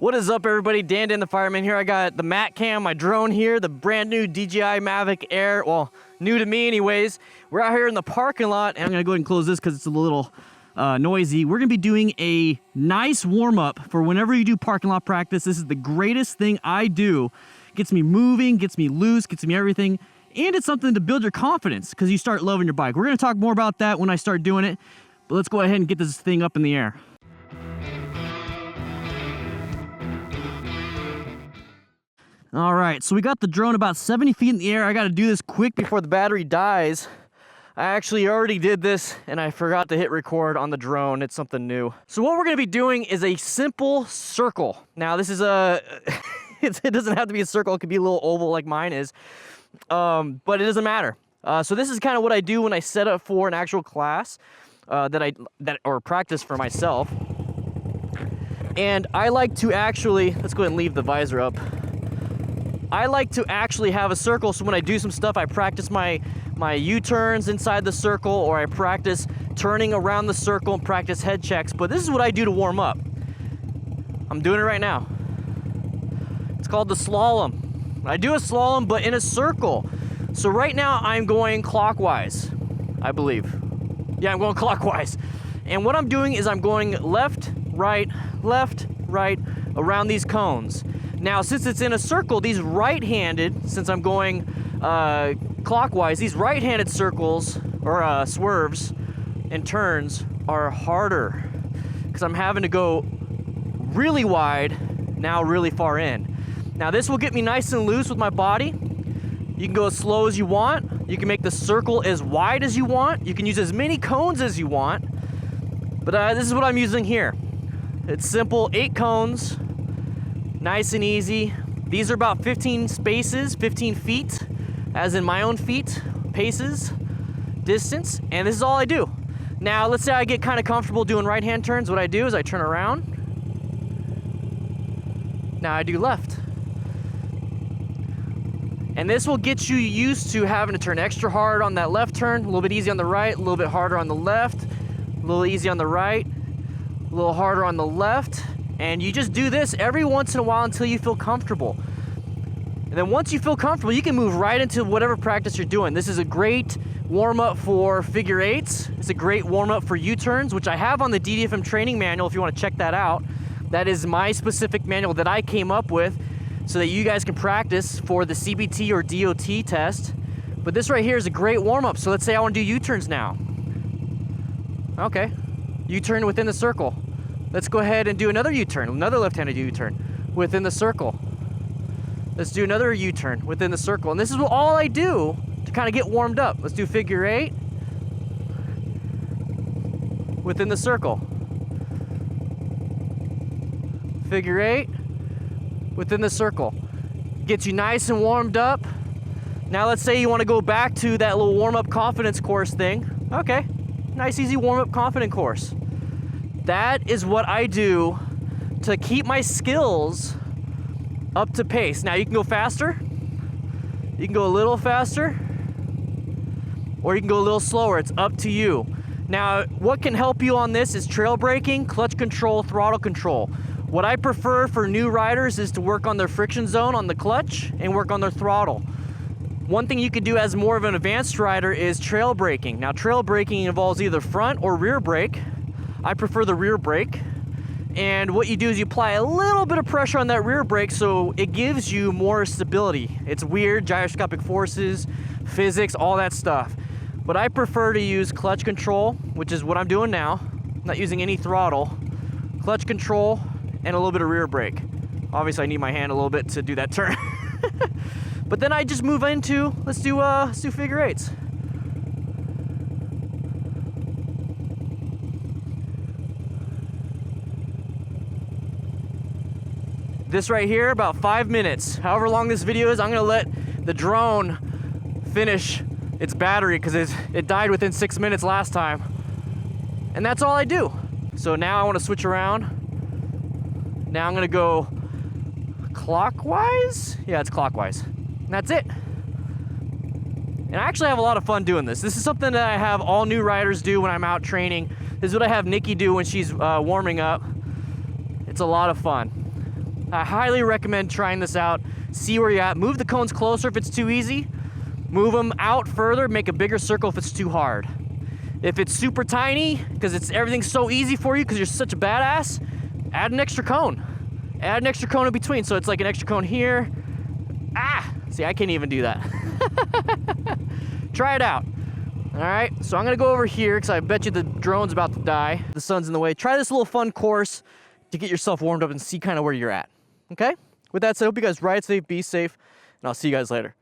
What is up, everybody? DanDanTheFireman here. I got the Matt Cam, my drone here, the brand new DJI Mavic Air. Well, new to me anyways. We're out here in the parking lot, and I'm gonna go ahead and close this because it's a little noisy. We're gonna be doing a nice warm-up for whenever you do parking lot practice. This is the greatest thing I do. Gets me moving, gets me loose, gets me everything. And it's something to build your confidence because you start loving your bike. We're gonna talk more about that when I start doing it. But let's go ahead and get this thing up in the air. All right, so we got the drone about 70 feet in the air. I gotta do this quick before the battery dies. I actually already did this and I forgot to hit record on the drone. It's something new. So what we're gonna be doing is a simple circle. Now this is a, it doesn't have to be a circle. It could be a little oval like mine is, but it doesn't matter. So this is kind of what I do when I set up for an actual class or practice for myself. And I like to actually, let's go ahead and leave the visor up. I like to actually have a circle, so when I do some stuff, I practice my U-turns inside the circle, or I practice turning around the circle and practice head checks. But this is what I do to warm up. I'm doing it right now. It's called the slalom. I do a slalom, but in a circle. So right now, I'm going clockwise, I believe. Yeah, I'm going clockwise. And what I'm doing is I'm going left, right, around these cones. Now, since it's in a circle, these right-handed, since I'm going clockwise, these right-handed circles, or swerves and turns are harder because I'm having to go really wide, now really far in. Now, this will get me nice and loose with my body. You can go as slow as you want. You can make the circle as wide as you want. You can use as many cones as you want. But this is what I'm using here. It's simple, 8 cones. Nice and easy. These are about 15 spaces, 15 feet, as in my own feet, paces, distance, and this is all I do. Now, let's say I get kind of comfortable doing right-hand turns. What I do is I turn around. Now I do left. And this will get you used to having to turn extra hard on that left turn, a little bit easy on the right, a little bit harder on the left, a little easy on the right, a little harder on the left. And you just do this every once in a while until you feel comfortable. And then once you feel comfortable, you can move right into whatever practice you're doing. This is a great warm-up for figure eights. It's a great warm-up for U-turns, which I have on the DDFM training manual if you want to check that out. That is my specific manual that I came up with so that you guys can practice for the CBT or DOT test. But this right here is a great warm-up. So let's say I want to do U-turns now. Okay, U-turn within the circle. Let's go ahead and do another U-turn, another left-handed U-turn within the circle. Let's do another U-turn within the circle. And this is all I do to kind of get warmed up. Let's do figure 8 within the circle. Figure 8 within the circle. Gets you nice and warmed up. Now let's say you want to go back to that little warm-up confidence course thing. Okay, nice easy warm-up confident course. That is what I do to keep my skills up to pace. Now you can go faster, you can go a little faster, or you can go a little slower. It's up to you. Now, what can help you on this is trail braking, clutch control, throttle control. What I prefer for new riders is to work on their friction zone on the clutch and work on their throttle. One thing you can do as more of an advanced rider is trail braking. Now, trail braking involves either front or rear brake. I prefer the rear brake. And what you do is you apply a little bit of pressure on that rear brake so it gives you more stability. It's weird, gyroscopic forces, physics, all that stuff. But I prefer to use clutch control, which is what I'm doing now. I'm not using any throttle. Clutch control and a little bit of rear brake. Obviously I need my hand a little bit to do that turn. But then I just move into, let's do figure 8s. This right here, about 5 minutes. However long this video is, I'm gonna let the drone finish its battery because it died within 6 minutes last time. And that's all I do. So now I wanna switch around. Now I'm gonna go clockwise? Yeah, it's clockwise. And that's it. And I actually have a lot of fun doing this. This is something that I have all new riders do when I'm out training. This is what I have Nikki do when she's warming up. It's a lot of fun. I highly recommend trying this out. See where you're at. Move the cones closer if it's too easy. Move them out further, make a bigger circle if it's too hard. If it's super tiny, because everything's so easy for you because you're such a badass, add an extra cone. Add an extra cone in between, so it's like an extra cone here. See, I can't even do that. Try it out. All right, so I'm gonna go over here because I bet you the drone's about to die. The sun's in the way. Try this little fun course to get yourself warmed up and see kind of where you're at. Okay? With that said, I hope you guys ride safe, be safe, and I'll see you guys later.